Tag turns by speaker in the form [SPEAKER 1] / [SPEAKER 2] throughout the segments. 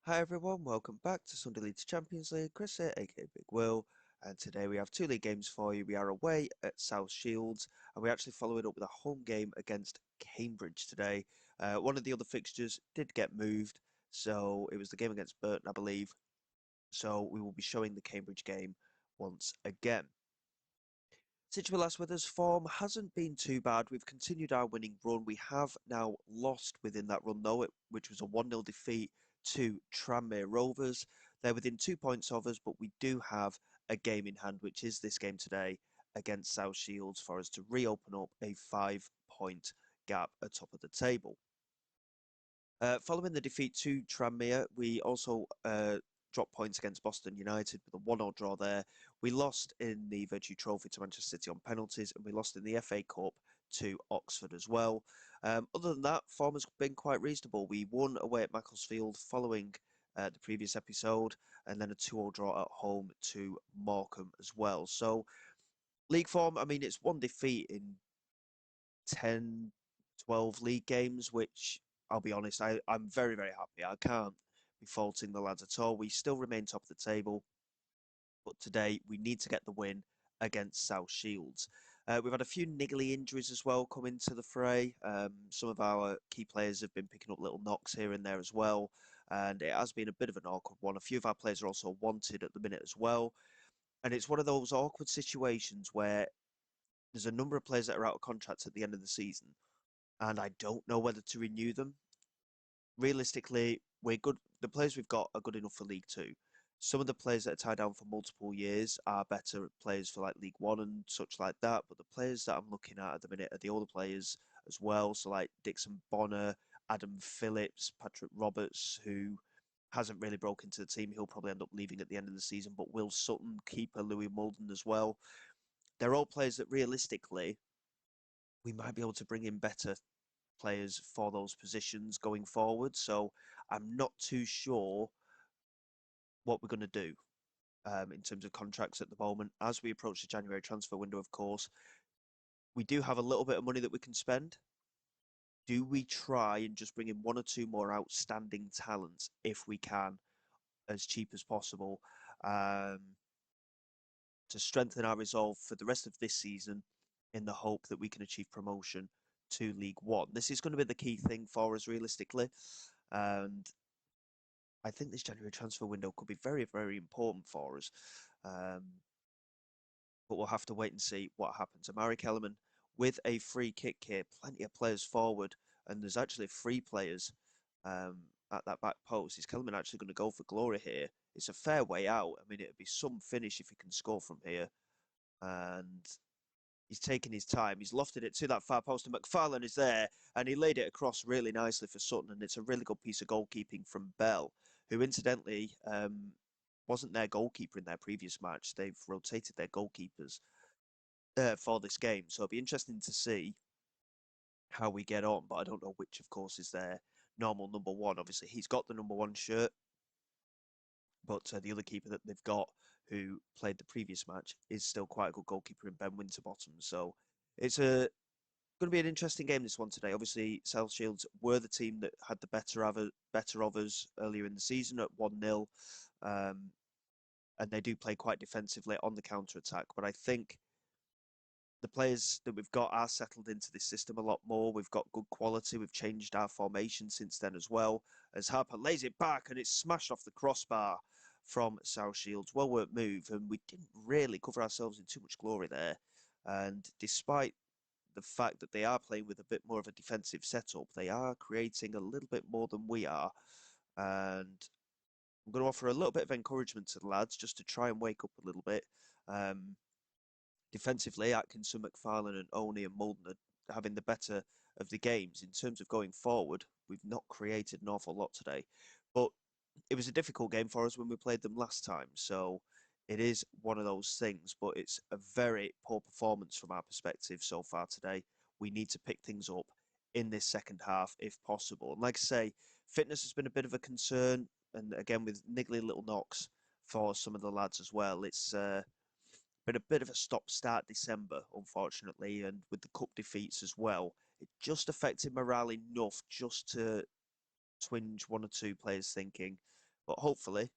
[SPEAKER 1] Hi everyone, welcome back to Sunday League Champions League. Chris here, aka Big Will, and today we have two league games for you. We are away at South Shields, and we actually follow it up with a home game against Cambridge today. One of the other fixtures did get moved, so it was the game against Burton, I believe. So we will be showing the Cambridge game once again. Since we last with us, form hasn't been too bad. We've continued our winning run. We have now lost within that run, though, which was a 1-0 defeat to Tranmere Rovers. They're within 2 points of us, but we do have a game in hand, which is this game today against South Shields for us to reopen up a 5-point gap atop of the table. Following the defeat to Tranmere, we also dropped points against Boston United with a 1-0 draw there. We lost in the Virtue Trophy to Manchester City on penalties, and we lost in the FA Cup to Oxford as well. Other than that, form has been quite reasonable. We won away at Macclesfield following the previous episode, and then a 2-0 draw at home to Morecambe as well. So, league form, I mean, it's one defeat in 10, 12 league games, which I'll be honest, I'm very, very happy. I can't be faulting the lads at all. We still remain top of the table, but today we need to get the win against South Shields. We've had a few niggly injuries as well come into the fray. Some of our key players have been picking up little knocks here and there as well, and it has been a bit of an awkward one. A few of our players are also wanted at the minute as well, and it's one of those awkward situations where there's a number of players that are out of contract at the end of the season, and I don't know whether to renew them. Realistically, we're good. The players we've got are good enough for League Two. Some of the players that are tied down for multiple years are better players for like League One and such like that. But the players that I'm looking at the minute are the older players as well. So like Dixon Bonner, Adam Phillips, Patrick Roberts, who hasn't really broken into the team. He'll probably end up leaving at the end of the season. But Will Sutton, keeper Louis Mulden as well. They're all players that realistically we might be able to bring in better players for those positions going forward. So I'm not too sure what we're going to do in terms of contracts at the moment. As we approach the January transfer window, of course, we do have a little bit of money that we can spend. Do we try and just bring in one or two more outstanding talents if we can, as cheap as possible, um, to strengthen our resolve for the rest of this season in the hope that we can achieve promotion to League One? This is going to be the key thing for us realistically. And I think this January transfer window could be very, very important for us. Um, but we'll have to wait and see what happens. Amari Kellerman with a free kick here, plenty of players forward, and there's actually three players at that back post. Is Kellerman actually going to go for glory here? It's a fair way out. I mean, it'd be some finish if he can score from here. And he's taking his time. He's lofted it to that far post, and McFarlane is there, and he laid it across really nicely for Sutton, and it's a really good piece of goalkeeping from Bell, who incidentally wasn't their goalkeeper in their previous match. They've rotated their goalkeepers for this game, so it'll be interesting to see how we get on, but I don't know which, of course, is their normal number one. Obviously, he's got the number one shirt, but the other keeper that they've got who played the previous match is still quite a good goalkeeper in Ben Winterbottom. So it's going to be an interesting game, this one today. Obviously, South Shields were the team that had the better of us earlier in the season at 1-0. And they do play quite defensively on the counter-attack. But I think the players that we've got are settled into this system a lot more. We've got good quality. We've changed our formation since then as well. As Harper lays it back and it's smashed off the crossbar from South Shields. Well worked move, and we didn't really cover ourselves in too much glory there. And despite the fact that they are playing with a bit more of a defensive setup, they are creating a little bit more than we are. And I'm going to offer a little bit of encouragement to the lads just to try and wake up a little bit. Defensively, Atkinson, McFarlane and Oni and Mulden are having the better of the games. In terms of going forward, we've not created an awful lot today. But it was a difficult game for us when we played them last time. So it is one of those things, but it's a very poor performance from our perspective so far today. We need to pick things up in this second half if possible. And like I say, fitness has been a bit of a concern. And again, with niggly little knocks for some of the lads as well. It's been a bit of a stop-start December, unfortunately, and with the cup defeats as well. It just affected morale enough just to twinge one or two players thinking, But hopefully,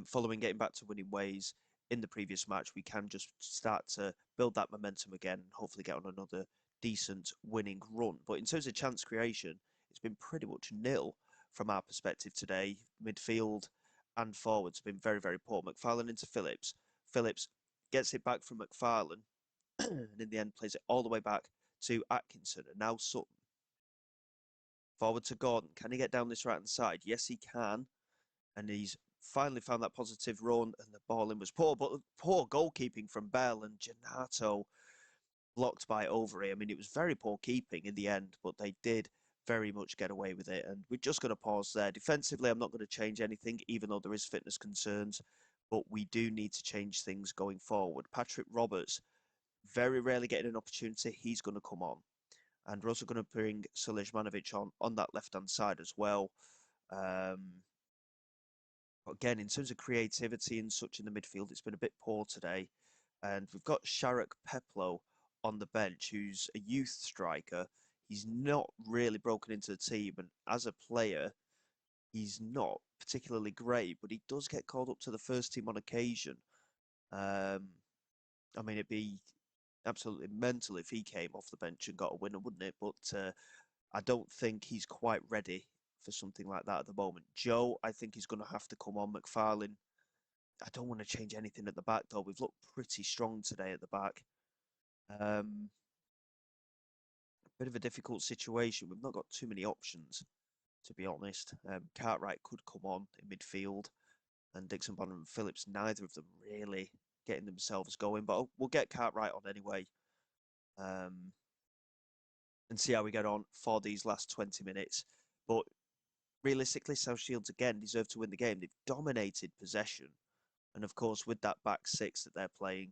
[SPEAKER 1] following getting back to winning ways in the previous match, we can just start to build that momentum again and hopefully get on another decent winning run. But in terms of chance creation, it's been pretty much nil from our perspective today. Midfield and forwards have been very, very poor. McFarlane into Phillips. Phillips gets it back from McFarlane and in the end plays it all the way back to Atkinson. And now Sutton. Forward to Gordon. Can he get down this right hand side? Yes, he can. And he's finally found that positive run, and the ball in was poor, but poor goalkeeping from Bell and Gennaro blocked by Overy. I mean, it was very poor keeping in the end, but they did very much get away with it. And we're just going to pause there. Defensively, I'm not going to change anything, even though there is fitness concerns, but we do need to change things going forward. Patrick Roberts, very rarely getting an opportunity. He's going to come on. And we're also going to bring Sulejmanovic on that left-hand side as well. Again, in terms of creativity and such in the midfield, it's been a bit poor today. And we've got Sharuk Peplo on the bench, who's a youth striker. He's not really broken into the team, and as a player, he's not particularly great, but he does get called up to the first team on occasion. I mean, it'd be absolutely mental if he came off the bench and got a winner, wouldn't it? But I don't think he's quite ready for something like that at the moment. Joe, I think he's going to have to come on. McFarlane, I don't want to change anything at the back, though. We've looked pretty strong today at the back. Bit of a difficult situation. We've not got too many options, to be honest. Cartwright could come on in midfield, and Dixon Bonham and Phillips, neither of them really getting themselves going. But we'll get Cartwright on anyway, and see how we get on for these last 20 minutes. But realistically, South Shields again deserve to win the game. They've dominated possession. And of course, with that back six that they're playing,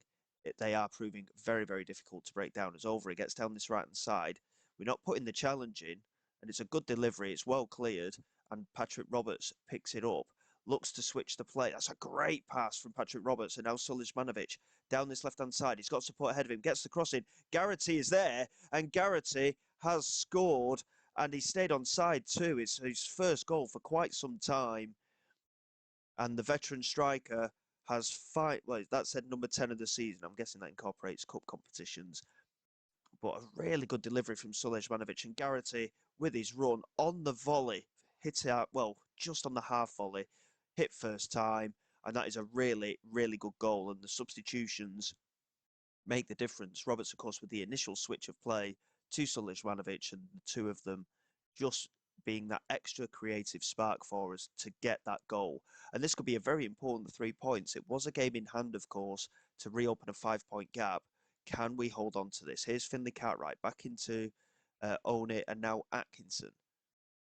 [SPEAKER 1] they are proving very, very difficult to break down. As Overy gets down this right-hand side, we're not putting the challenge in, and it's a good delivery. It's well cleared, and Patrick Roberts picks it up, looks to switch the play. That's a great pass from Patrick Roberts, and now Sulejmanovic down this left-hand side. He's got support ahead of him, gets the cross in. Garrity is there, and Garrity has scored, and he stayed on side too. It's his first goal for quite some time, and the veteran striker has five. Well, that said number 10 of the season. I'm guessing that incorporates cup competitions. But a really good delivery from Sulejmanovic, and Garrity with his run on the volley, hit it out, well, just on the half volley, hit first time, and that is a really, really good goal. And the substitutions make the difference. Roberts, of course, with the initial switch of play to Sulejmanovic, and the two of them just being that extra creative spark for us to get that goal. And this could be a very important 3 points. It was a game in hand, of course, to reopen a 5-point gap. Can we hold on to this? Here's Finley Cartwright back into Own It, and now Atkinson.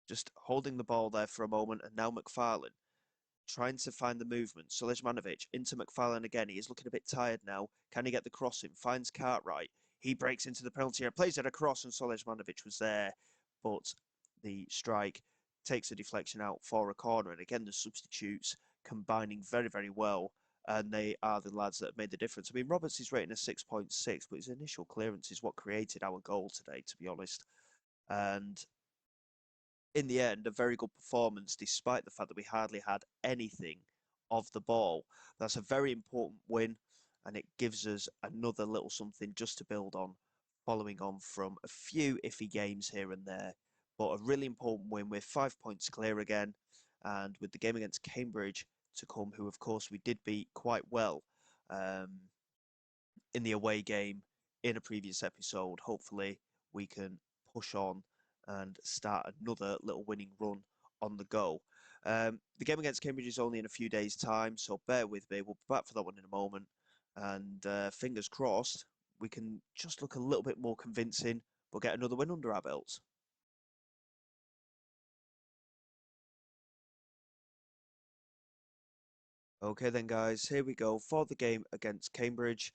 [SPEAKER 1] Just holding the ball there for a moment, and now McFarlane trying to find the movement. Sulejmanovic into McFarlane again. He is looking a bit tired now. Can he get the cross in? Finds Cartwright. He breaks into the penalty area, plays it across, and Sulejmanovic was there. But the strike takes a deflection out for a corner. And again, the substitutes combining very, very well. And they are the lads that have made the difference. I mean, Roberts is rating a 6.6, but his initial clearance is what created our goal today, to be honest. And in the end, a very good performance, despite the fact that we hardly had anything of the ball. That's a very important win, and it gives us another little something just to build on, following on from a few iffy games here and there. But a really important win. We're 5 points clear again, and with the game against Cambridge to come, who of course we did beat quite well in the away game in a previous episode. Hopefully we can push on and start another little winning run on the go. The game against Cambridge is only in a few days' time, so bear with me. We'll be back for that one in a moment. And fingers crossed, we can just look a little bit more convincing, but get another win under our belts. Okay then guys, here we go for the game against Cambridge.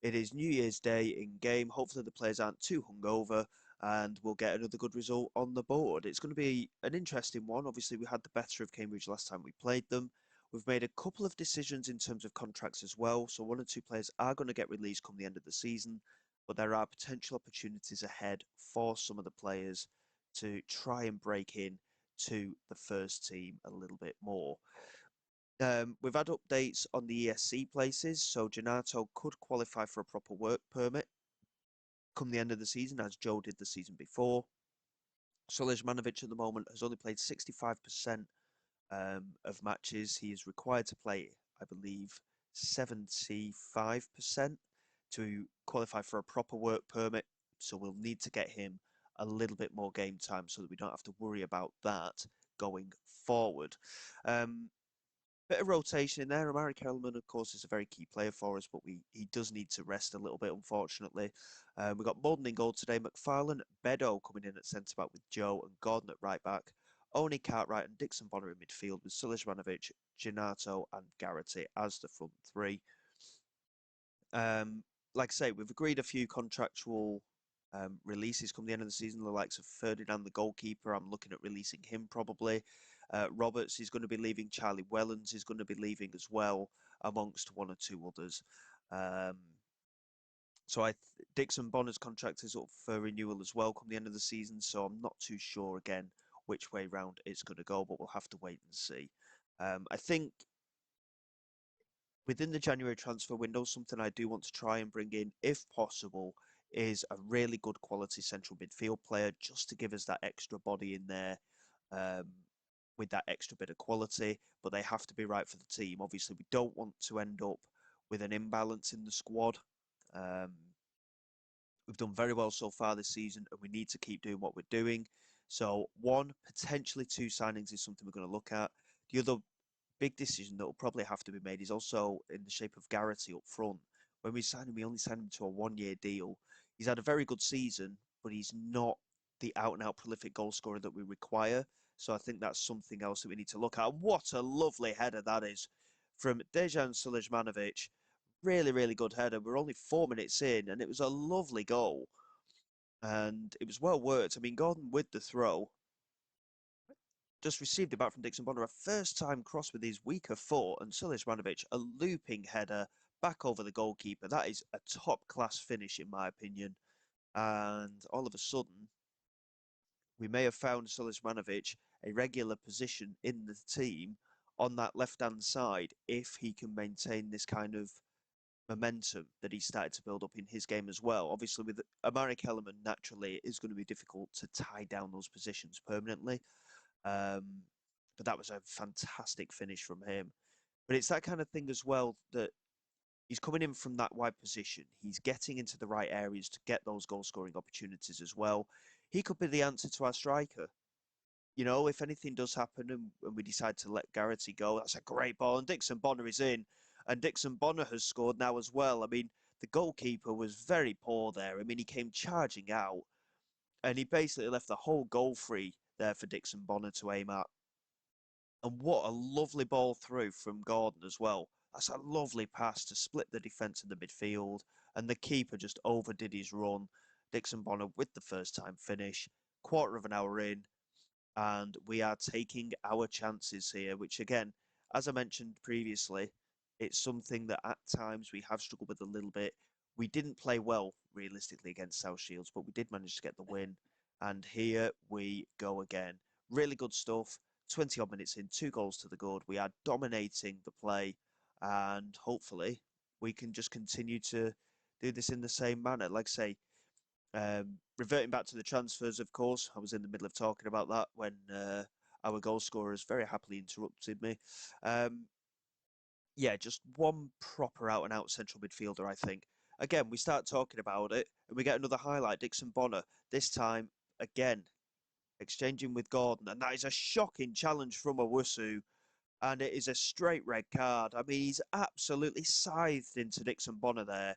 [SPEAKER 1] It is New Year's Day in game. Hopefully the players aren't too hungover and we'll get another good result on the board. It's going to be an interesting one. Obviously we had the better of Cambridge last time we played them. We've made a couple of decisions in terms of contracts as well. So one or two players are going to get released come the end of the season, but there are potential opportunities ahead for some of the players to try and break in to the first team a little bit more. We've had updates on the ESC places, so Janato could qualify for a proper work permit come the end of the season, as Joe did the season before. Sulejmanovic at the moment has only played 65% of matches. He is required to play, I believe, 75% to qualify for a proper work permit. So we'll need to get him a little bit more game time so that we don't have to worry about that going forward. Bit of rotation in there. Amari Kellerman, of course, is a very key player for us, but he does need to rest a little bit, unfortunately. We've got Molden in goal today. McFarlane, Bedo coming in at centre back with Joe and Gordon at right back. Oni Cartwright and Dixon Bonner in midfield with Sulejmanovic, Ginato and Garrity as the front three. Like I say, we've agreed a few contractual releases come the end of the season. The likes of Ferdinand, the goalkeeper, I'm looking at releasing him probably. Roberts is going to be leaving. Charlie Wellens is going to be leaving as well, amongst one or two others. So Dixon Bonner's contract is up for renewal as well come the end of the season. So I'm not too sure again which way round it's going to go, but we'll have to wait and see. I think within the January transfer window, something I do want to try and bring in, if possible, is a really good quality central midfield player just to give us that extra body in there um, with that extra bit of quality. But they have to be right for the team. Obviously, we don't want to end up with an imbalance in the squad. Um, we've done very well so far this season, and we need to keep doing what we're doing. So, one, potentially two signings is something we're going to look at. The other big decision that will probably have to be made is also in the shape of Garrity up front. When we signed him, we only signed him to a 1 year deal. He's had a very good season, but he's not the out and out prolific goal scorer that we require. So I think that's something else that we need to look at. And what a lovely header that is from Dejan Sulejmanovic. Really, really good header. We're only 4 minutes in, and it was a lovely goal. And it was well worked. I mean, Gordon with the throw just received it back from Dixon Bonner. A first time cross with his weaker foot, and Sulejmanovic, a looping header back over the goalkeeper. That is a top class finish, in my opinion. And all of a sudden, we may have found Sulejmanovic a regular position in the team on that left hand side if he can maintain this kind of momentum that he started to build up in his game as well. Obviously, with Amari Kellerman, naturally, it is going to be difficult to tie down those positions permanently. Um, but that was a fantastic finish from him. But it's that kind of thing as well that he's coming in from that wide position. He's getting into the right areas to get those goal scoring opportunities as well. He could be the answer to our striker. You know, if anything does happen and we decide to let Garrity go, that's a great ball. And Dixon Bonner is in. And Dixon Bonner has scored now as well. I mean, the goalkeeper was very poor there. I mean, he came charging out and he basically left the whole goal free there for Dixon Bonner to aim at. And what a lovely ball through from Gordon as well. That's a lovely pass to split the defence in the midfield. And the keeper just overdid his run. Dixon Bonner with the first time finish. Quarter of an hour in. And we are taking our chances here, which again, as I mentioned previously, it's something that at times we have struggled with a little bit. We didn't play well realistically against South Shields, but we did manage to get the win. And here we go again. Really good stuff. 20 odd minutes in, 2 goals to the good. We are dominating the play, and hopefully we can just continue to do this in the same manner. Like I say, reverting back to the transfers, of course, I was in the middle of talking about that when our goal scorers very happily interrupted me. Yeah, just one proper out and out central midfielder, I think. Again, we start talking about it and we get another highlight, Dixon Bonner. This time, again, exchanging with Gordon. And that is a shocking challenge from Owusu. And it is a straight red card. I mean, he's absolutely scythed into Dixon Bonner there.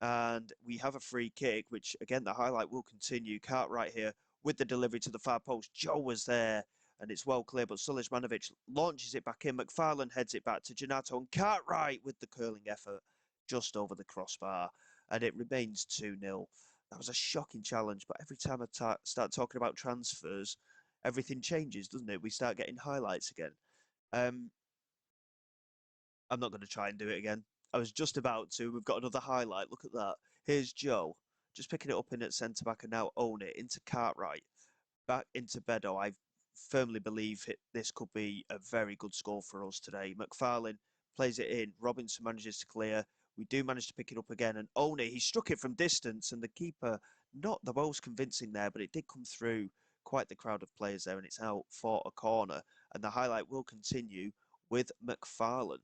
[SPEAKER 1] And we have a free kick, which again, the highlight will continue. Cartwright here with the delivery to the far post. Joe was there, and it's well clear, but Sulejmanovic launches it back in. McFarlane heads it back to Janato, and Cartwright with the curling effort just over the crossbar, and it remains 2-0. That was a shocking challenge, but every time I start talking about transfers, everything changes, doesn't it? We start getting highlights again. Um, I'm not going to try and do it again. I was just about to. We've got another highlight. Look at that. Here's Joe, just picking it up in at centre back and now own it into Cartwright, back into Bedo. I firmly believe this could be a very good score for us today. McFarlane plays it in. Robinson manages to clear. We do manage to pick it up again. And Oni, he struck it from distance. And the keeper, not the most convincing there, but it did come through quite the crowd of players there. And it's out for a corner. And the highlight will continue with McFarlane.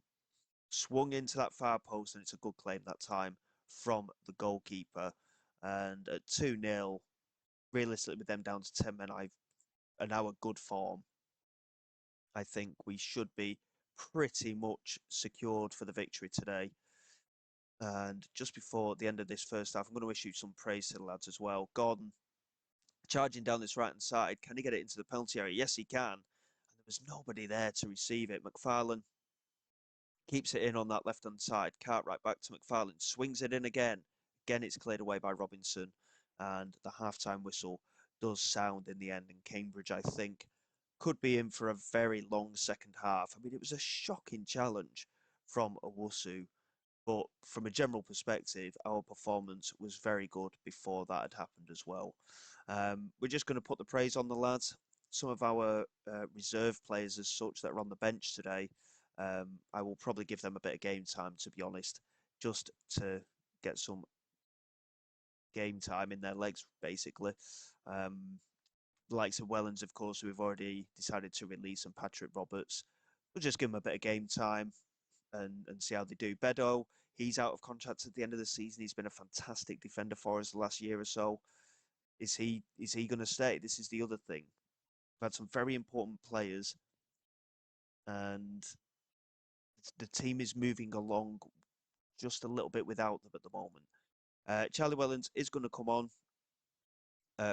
[SPEAKER 1] Swung into that far post. And it's a good claim that time from the goalkeeper. And at 2-0, realistically, with them down to 10 men, and our good form, I think we should be pretty much secured for the victory today. And just before the end of this first half, I'm going to issue some praise to the lads as well. Gordon charging down this right-hand side. Can he get it into the penalty area? Yes, he can. And there was nobody there to receive it. McFarlane keeps it in on that left-hand side. Cartwright back to McFarlane. Swings it in again. Again, it's cleared away by Robinson. And the half-time whistle does sound in the end. And Cambridge, I think, could be in for a very long second half. I mean, it was a shocking challenge from Owusu. But from a general perspective, our performance was very good before that had happened as well. We're just going to put the praise on the lads. Some of our reserve players as such that are on the bench today, I will probably give them a bit of game time, to be honest, just to get some game time in their legs, basically. The likes of Wellens, of course, who we've already decided to release, and Patrick Roberts. We'll just give them a bit of game time and see how they do. Bedo, he's out of contract at the end of the season. He's been a fantastic defender for us the last year or so. Is he going to stay? This is the other thing. We've had some very important players, and the team is moving along just a little bit without them at the moment. Charlie Wellens is going to come on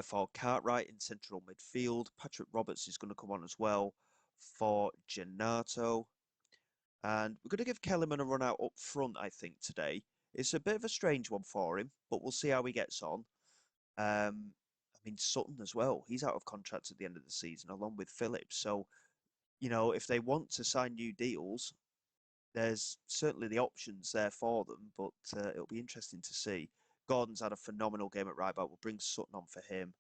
[SPEAKER 1] for Cartwright in central midfield. Patrick Roberts is going to come on as well for Gennaro. And we're going to give Kellerman a run out up front, I think, today. It's a bit of a strange one for him, but we'll see how he gets on. I mean, Sutton as well. He's out of contract at the end of the season, along with Phillips. So, if they want to sign new deals, there's certainly the options there for them, but it'll be interesting to see. Gordon's had a phenomenal game at right back. We'll bring Sutton on for him,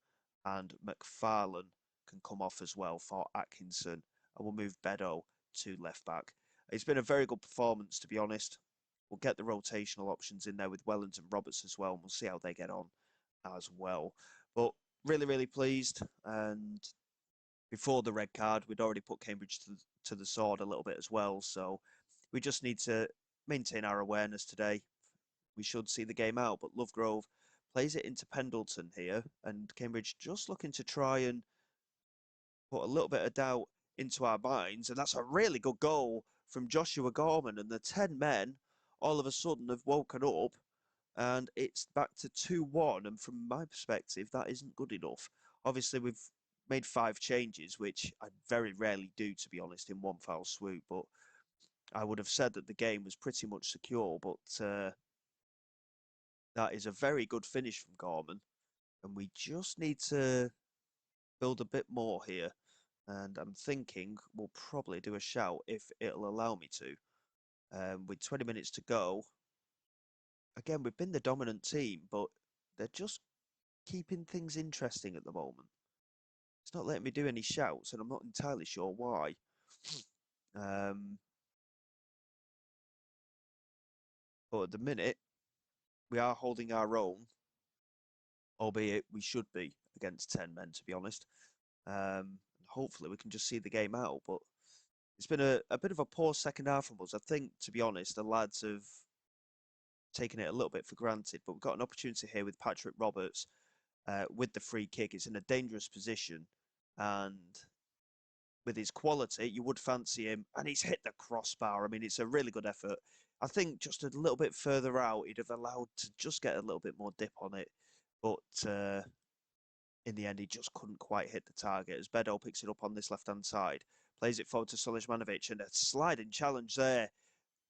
[SPEAKER 1] and McFarlane can come off as well for Atkinson, and we'll move Bedo to left back. It's been a very good performance, to be honest. We'll get the rotational options in there with Wellens and Roberts as well, and we'll see how they get on as well. But really, really pleased. And before the red card, we'd already put Cambridge to the sword a little bit as well. So we just need to maintain our awareness today. We should see the game out. But Lovegrove plays it into Pendleton here. And Cambridge just looking to try and put a little bit of doubt into our minds. And that's a really good goal from Joshua Gorman. And the 10 men all of a sudden have woken up. And it's back to 2-1. And from my perspective, that isn't good enough. Obviously, we've made 5 changes, which I very rarely do, to be honest, in one foul swoop. But I would have said that the game was pretty much secure. But that is a very good finish from Gorman. And we just need to build a bit more here. And I'm thinking we'll probably do a shout if it'll allow me to. With 20 minutes to go, again, we've been the dominant team, but they're just keeping things interesting at the moment. It's not letting me do any shouts, and I'm not entirely sure why. But at the minute, we are holding our own, albeit we should be against 10 men, to be honest. Hopefully we can just see the game out, but it's been a bit of a poor second half from us. I think, to be honest, the lads have taken it a little bit for granted, but we've got an opportunity here with Patrick Roberts with the free kick. It's in a dangerous position, and with his quality, you would fancy him, and he's hit the crossbar. I mean, it's a really good effort. I think just a little bit further out, he'd have allowed to just get a little bit more dip on it, but in the end, he just couldn't quite hit the target. As Bedo picks it up on this left-hand side, plays it forward to Solijmanovic, and a sliding challenge there.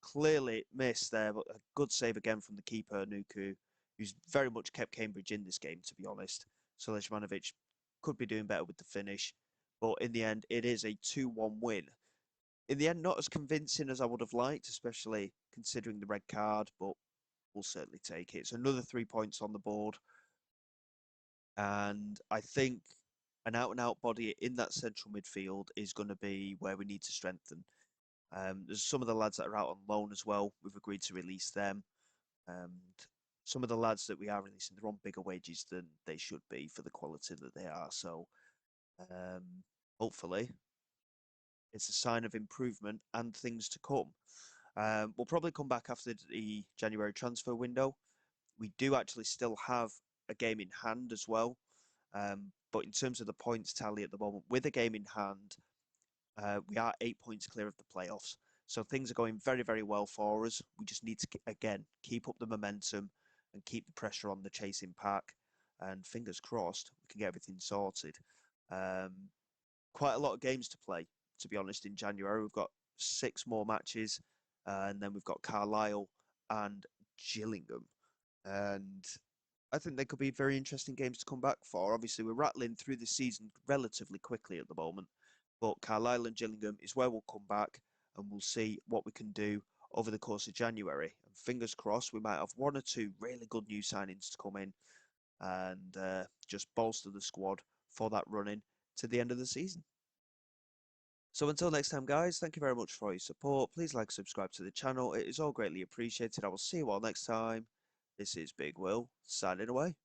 [SPEAKER 1] Clearly missed there, but a good save again from the keeper, Nuku, who's very much kept Cambridge in this game, to be honest. Solijmanovic could be doing better with the finish, but in the end, it is a 2-1 win. In the end, not as convincing as I would have liked, especially considering the red card, but we'll certainly take it. It's another 3 points on the board. And I think an out-and-out body in that central midfield is going to be where we need to strengthen. There's some of the lads that are out on loan as well. We've agreed to release them. And some of the lads that we are releasing, they're on bigger wages than they should be for the quality that they are. So um, hopefully it's a sign of improvement and things to come. We'll probably come back after the January transfer window. We do actually still have a game in hand as well. But in terms of the points tally at the moment, with a game in hand, we are 8 points clear of the playoffs. So things are going very, very well for us. We just need to, again, keep up the momentum and keep the pressure on the chasing pack. And fingers crossed, we can get everything sorted. Um, Quite a lot of games to play, to be honest, in January. We've got 6 more matches, and then we've got Carlisle and Gillingham. And I think they could be very interesting games to come back for. Obviously, we're rattling through the season relatively quickly at the moment, but Carlisle and Gillingham is where we'll come back and we'll see what we can do over the course of January. And fingers crossed, we might have 1 or 2 really good new signings to come in and just bolster the squad for that running to the end of the season. So until next time, guys, thank you very much for your support. Please like, subscribe to the channel. It is all greatly appreciated. I will see you all next time. This is Big Will, signing away.